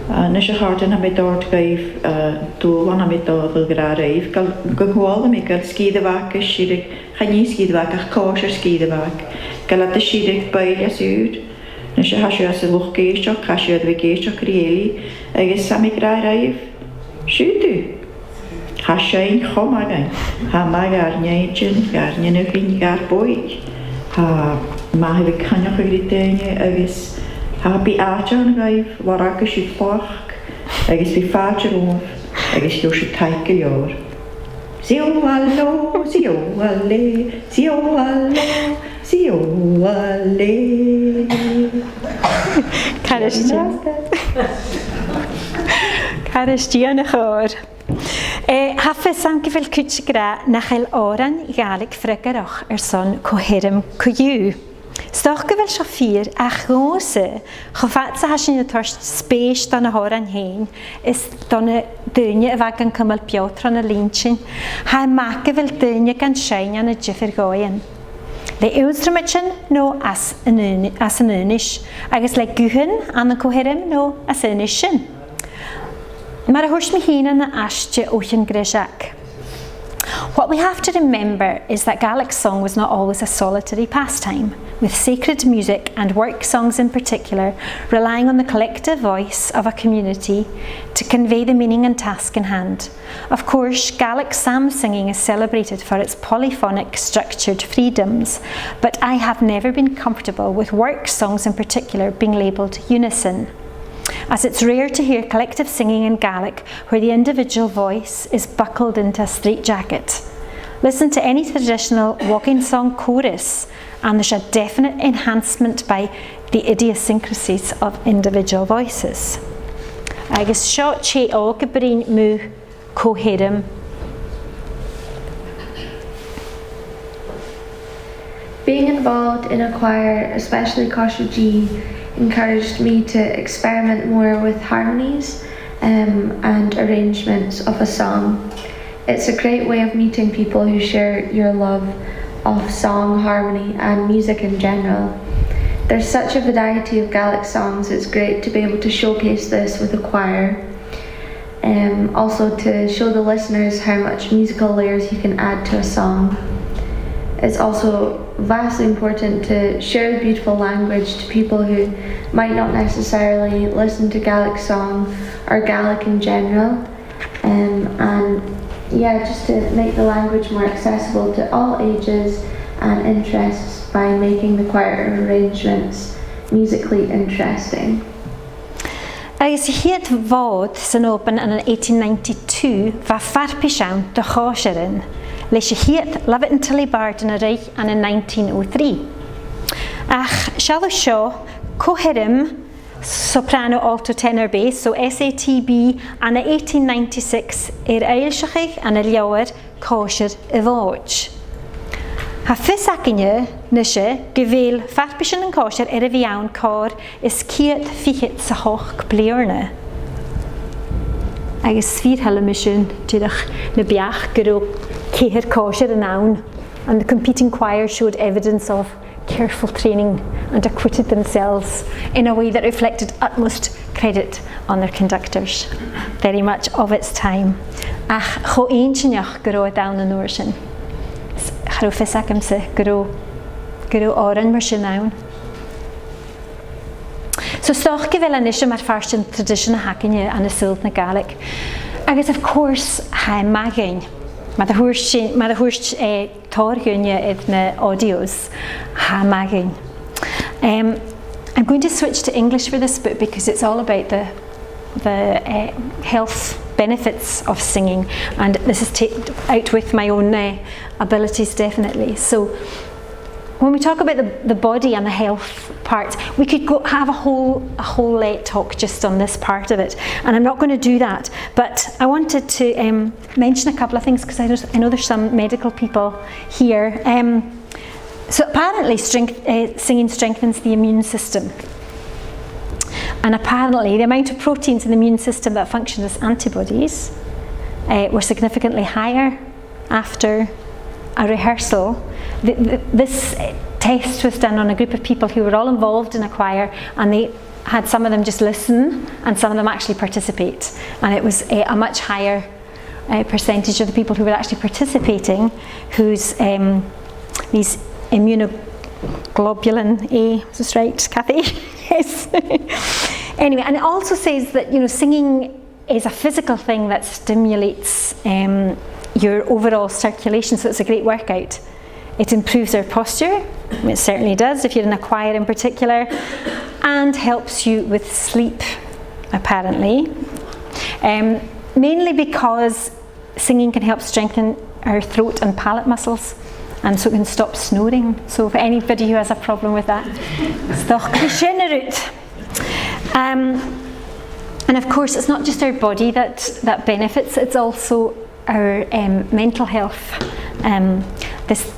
J: Na sé hátan ha mé dát gaibh dúlan a mé dádal gra raibh, go ghála mé gal Sgìre Bhac sirig, chaní Sgìre Bhac ach cóisir Sgìre Bhac, gal a sirig bail as úd, na sé hasú as a luch géisteach, hasú a bheith géisteach réali, agus sa mé gra raibh, siúdú. Ha sé chom again, ha mag ar neidjin, gar nenugin, gar boig, ha ma hefyd canioch ag rideine, agus ha bi ajan gaif, war agus sydd fach, agus bi fadr o'r, agus yw sydd taig y yor. Sio allo, sio alle, sio allo, sio alle.
B: Caris Gian y chor. Haffes am gyfel cwtsi gra na chael oran I Gaelic ffregarach son coherym cwyw. Stoch gyfel siafir a chwse, chofat sa hasin y torst spes dan y horan hen, is dan y dynia y fag yn cymal biotr an y linchin, ha ma gyfel dynia gan sein an y gyfer goen. Le instrumentchen no as an unish, agus le guhen an y coherym no as unishin. Mar a hwrs mi hyn yn ashtje ochin grishak. What we have to remember is that Gaelic song was not always a solitary pastime, with sacred music and work songs in particular relying on the collective voice of a community to convey the meaning and task in hand. Of course, Gaelic psalm singing is celebrated for its polyphonic structured freedoms, but I have never been comfortable with work songs in particular being labelled unison, as it's rare to hear collective singing in Gaelic where the individual voice is buckled into a straitjacket. Listen to any traditional walking song chorus and there's a definite enhancement by the idiosyncrasies of individual voices. Agus seo che ágabrín mu coherym.
F: Being involved in a choir, especially Cóisirean G, encouraged me to experiment more with harmonies and arrangements of a song. It's a great way of meeting people who share your love of song, harmony and music in general. There's such a variety of Gaelic songs, it's great to be able to showcase this with a choir. Also to show the listeners how much musical layers you can add to a song. It's also vastly important to share the beautiful language to people who might not necessarily listen to Gaelic song or Gaelic in general, and yeah, just to make the language more accessible to all ages and interests by making the choir arrangements musically interesting.
B: Agus hiad fod sy'n open in 1892 va farpishawn de còisirean. Leis hiad lafit yn tylu bard yn y reich an in 1903. Ach, sialw sio, coherym, soprano, alto, tenor, bass, so SATB, an 1896 Eilidh an y liawer còisir y fod. Ha fys ac yn nysio, gyfeil farpisyn yn còisir y fiawn cor is ciad fichit sa hoch bliorna. Agus sfyr helamission, dydych na biach gyda ceir còisir yn awn, and the competing choir showed evidence of careful training and acquitted themselves in a way that reflected utmost credit on their conductors, very much of its time. Ach, cho eintjinach gyro down yn orsyn. Charo fysag am sy gyro oran mar sy'n awn. So stoch gyfel anisio mae'r farsian tradition a hacynnu an y Sealladh na Gaelic. Agus of course, ha magyn. Mae the hwrs torgynnu id na audios ha magyn. I'm going to switch to English for this bit because it's all about the health benefits of singing, and this is out with my own abilities definitely. So when we talk about the body and the health part, we could have a whole talk just on this part of it, and I'm not going to do that, but I wanted to mention a couple of things because I know there's some medical people here. So apparently singing strengthens the immune system, and apparently the amount of proteins in the immune system that function as antibodies were significantly higher after a rehearsal. This test was done on a group of people who were all involved in a choir, and they had some of them just listen and some of them actually participate, and it was a much higher percentage of the people who were actually participating whose these immunoglobulin A, is this right, Kathy? Yes. Anyway, and it also says that, you know, singing is a physical thing that stimulates your overall circulation, so it's a great workout. It improves our posture, it certainly does if you're in a choir in particular, and helps you with sleep, apparently. Mainly because singing can help strengthen our throat and palate muscles, and so it can stop snoring. So for anybody who has a problem with that, stoch còisirean. And of course, it's not just our body that benefits, it's also our mental health.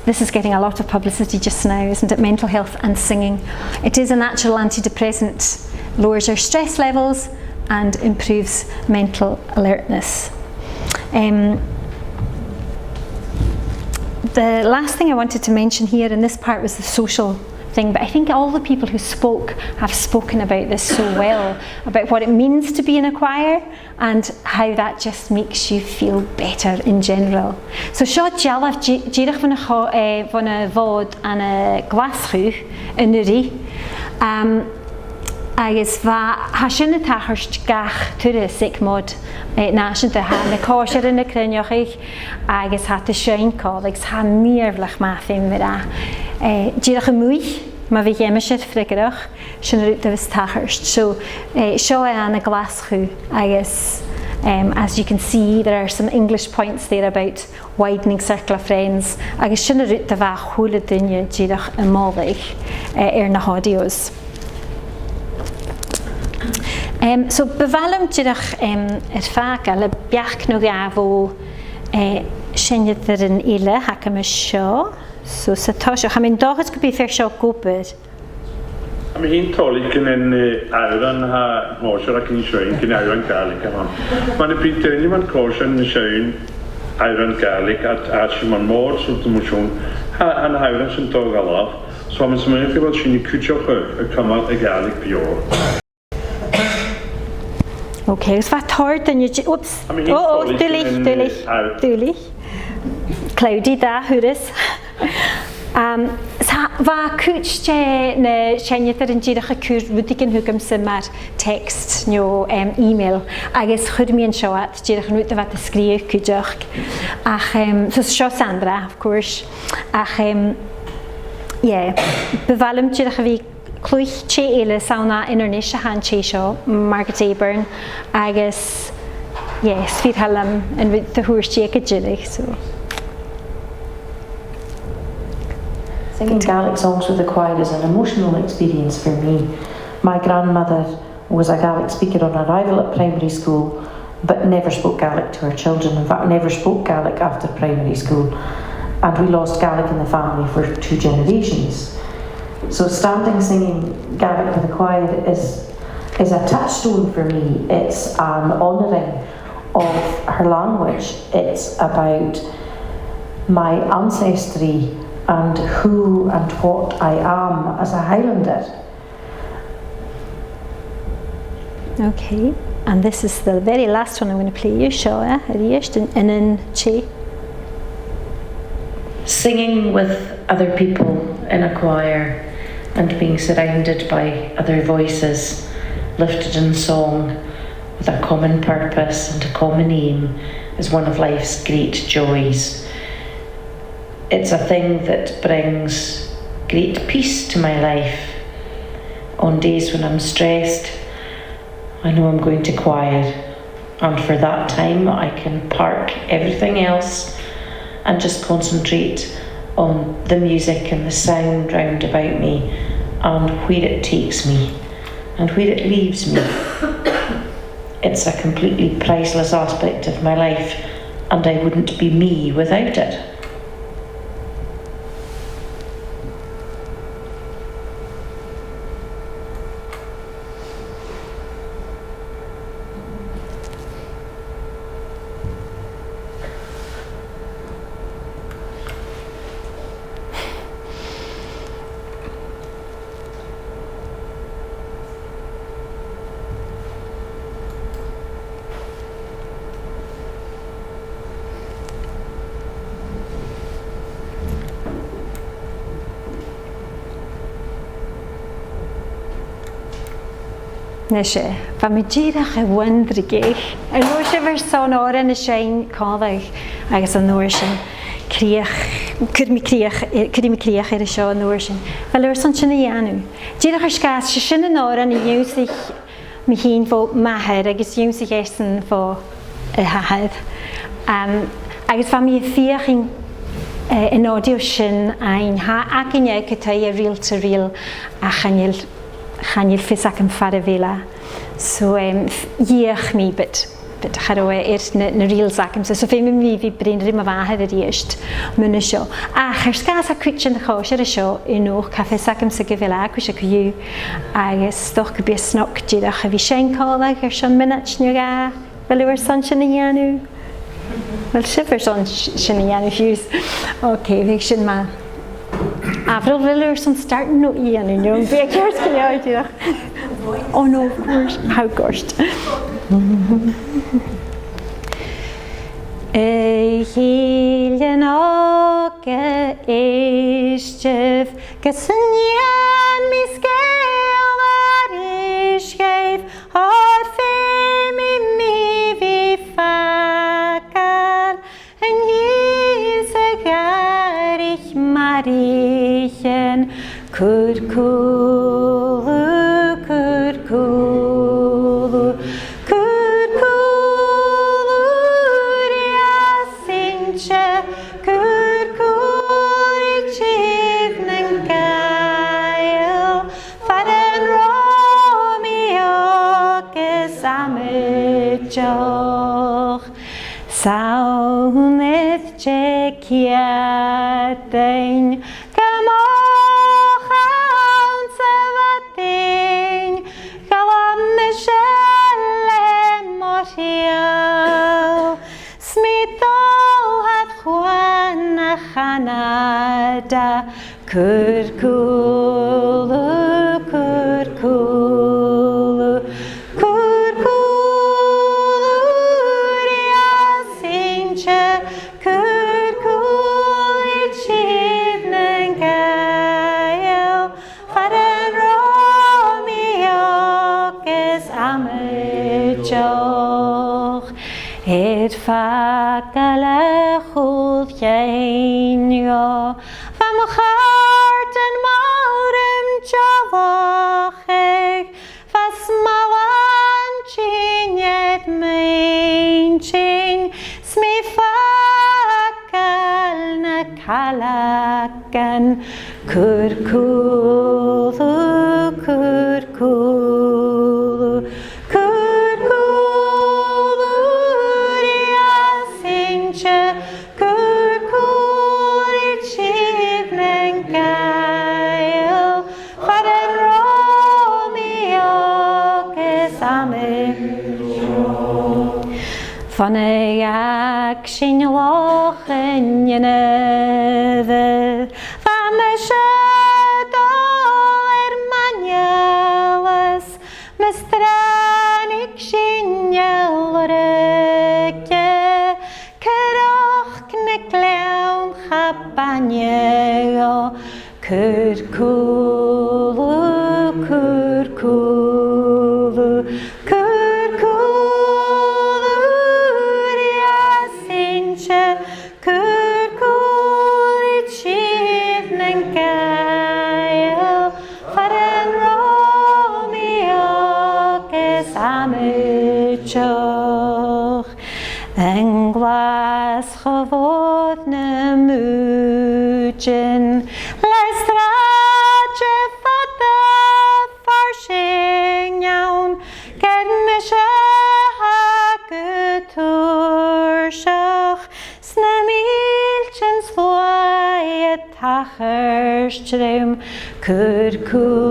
B: This is getting a lot of publicity just now, isn't it? Mental health and singing. It is a natural antidepressant, lowers our stress levels and improves mental alertness. The last thing I wanted to mention here in this part was the social thing, but I think all the people who spoke have spoken about this so well, about what it means to be in a choir and how that just makes you feel better in general. So seo dialaf díirech van a bhod an a glaschu in Uri, agus ha sin na tachart gach tuaire sic mod náisiúnta ha na còisirean na cruinneochaich agus ha ta seincáil agus ha míorhlach má féim mira. Díirech a múich, ma bhí géimiisiid frigarach sin rút a bhís tachart. So seo an a glaschu agus as you can see, there are some English points there about widening circle of friends agus sin rút a bheith chúla duine díirech a málaich na hádios. So bevalm díirech Bhac le beach nó gabhó sinnne ar an ile hacha me seo. So sa táisio, ha mín dáchad go bí fear seo gópad.
K: Ha mi hín tólig gyn yn awran ha mórsio ac yn sioen gyn awran Gaelic am hon. Mae'n y bryd dyn ni ma'n córsio yn sioen awran Gaelic a sy'n ma'n môr sŵt y mwsiwn ha an awran sy'n dog alaf. So mae'n symud i fod sy'n i cwtioch y cymal y Gaelic bio.
B: Okay, os fa tord yn yw... Oops. Dúlich. Cloudy da, hwyrus. Fa cwtste na sianiadar yn díirech a cwr rwdig yn hwgam sy'n ma'r text nio e-mail agos chwyd mi yn sioat díirech yn rwyd a fat ysgrif cwtioch. Ach, so sio Sandra, of course. Ach, befalym díirech a fi clwych che eile sauna inernis a han che sio, Margaret Aburn, agos, sfyr halam yn rwyd the hwyrsti ag a díirech, so.
L: Singing Gaelic songs with the choir is an emotional experience for me. My grandmother was a Gaelic speaker on arrival at primary school, but never spoke Gaelic to her children. In fact, never spoke Gaelic after primary school. And we lost Gaelic in the family for 2 generations. So standing singing Gaelic with the choir is a touchstone for me. It's an honouring of her language. It's about my ancestry and who and what I am as a Highlander.
B: Okay, and this is the very last one I'm going to play you, Sealladh, in Che.
C: Singing with other people in a choir and being surrounded by other voices lifted in song with a common purpose and a common aim is one of life's great joys. It's a thing that brings great peace to my life. On days when I'm stressed, I know I'm going to choir, and for that time I can park everything else and just concentrate on the music and the sound round about me and where it takes me and where it leaves me. It's a completely priceless aspect of my life, and I wouldn't be me without it.
B: Nishe, fa mi ddyrach y wyndragich. Yn o'r sy'n son o'r yn y sy'n coleg, agos yn o'r sy'n criach, cyd mi criach ar y sio yn o'r sy'n. Fel o'r sy'n sy'n ei anw. Ddyrach yr sgas, sy'n yn o'r yn i ywsig mi hun fo maher, agos ywsig esyn fo y hahed. Agos fa mi ddiach yn odio sy'n ein ha ac yn ei cytau y ril to ril a chanil ffys ac yn ffardd fela. So, iech mi byd charwe na ril ac yn so fe mi fi bryn rym a fahed yr eist mynd y sio. A chysgas a cwtchen y chos ar y sio yn o'ch caffe ac yn sy'n gyfela ac wysio cyw agos doch gybio snoc dydach a fi sy'n coleg ar sio'n minach nio ga fel yw'r son sy'n ei anw. Wel, syfer son sy'n ei anw ffiws. Oce, fe sy'n ma. Afro fel yw'r son start no i anw nhw. Fe gers gyda oed dydach. Oh no, of course. How gorsht. Hyllen og eistef Gysynnian mi sgel ar isgeif O'r ffem i mi fi ffagar Yn hys y garich marichen Cwrcwlw Saunedd jeciadain Gamoch awn sefadin Galam y sialem o'r hiel Smidol had chwan a chanada Cwrcwlw Fag alle goed jeinio Van mijn hart en maurem jawachig Vas mawan chinjet meinchin Smi fakal na kalakan Kurkulu Van een action lachen je never Van me shadow manjeles Me stranik shinjelreke Keroch knekleun chabanjego Kurkulu En glas geworden muutjen, luistraatje van de verschingjaun, kermische haketuurschach, snemieltjens vloeie tacherström, kurkulu,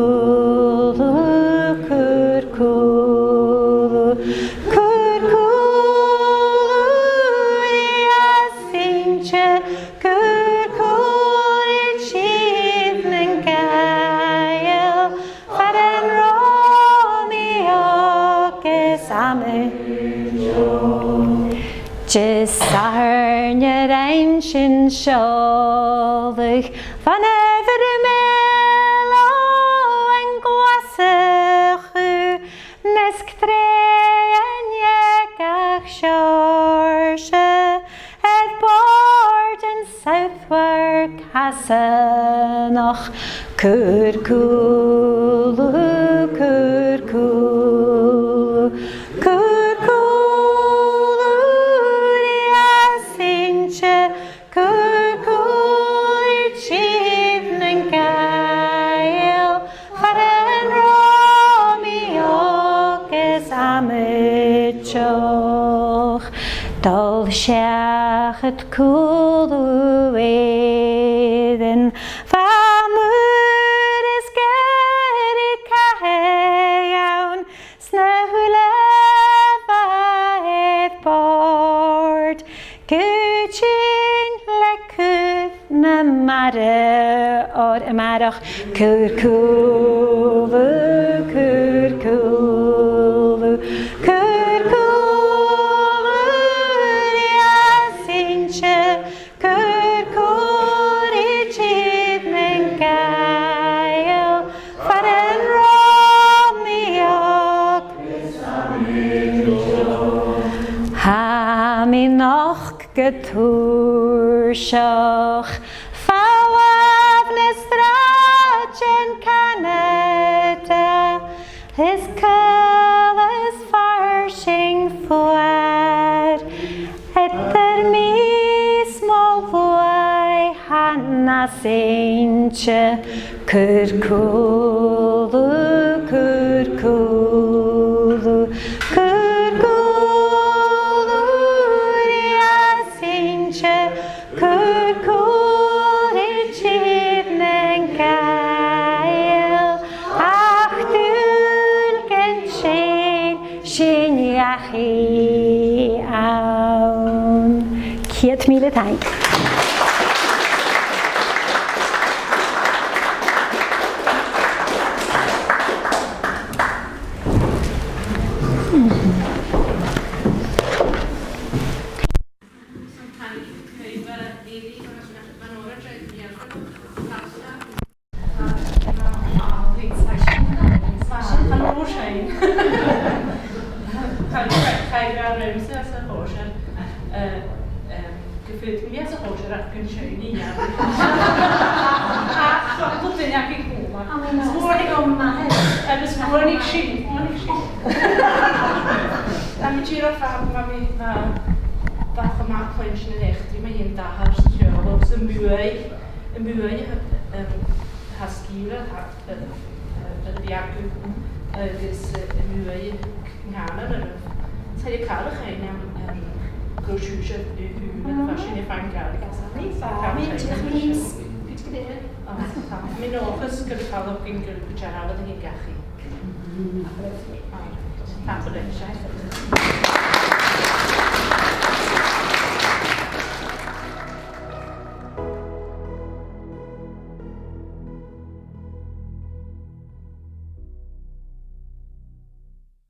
B: Just sarnje reinsjen schuldig van over de melo en glassig sanach Curculu, curculu, curculu, riasinche, curculu, chivnen gael, faren romioges amichoch, dol shachet culu eden, famur is geri caheaun, snehule vaeth bord, Kuchin lekuf na mare or amarach curculu, curculu, curculu, riasinche, curculu, chivnen gael, faren romiog, ha mi noch geturshoch, fawavnes drachen Canada, his colors farshing fuad, etter mi small boy hanna sinche, curculu, curculu, curculu, riasinche, curculu, chivnen gael, ach dulgen shin yachi aun. Kiet mille tank.
E: Sgìre Bhac agus Taile Gaelic groisiúise sin fan Gaelic. Mi nóchas gur chailh gin gur dearad a hí gachi. Tá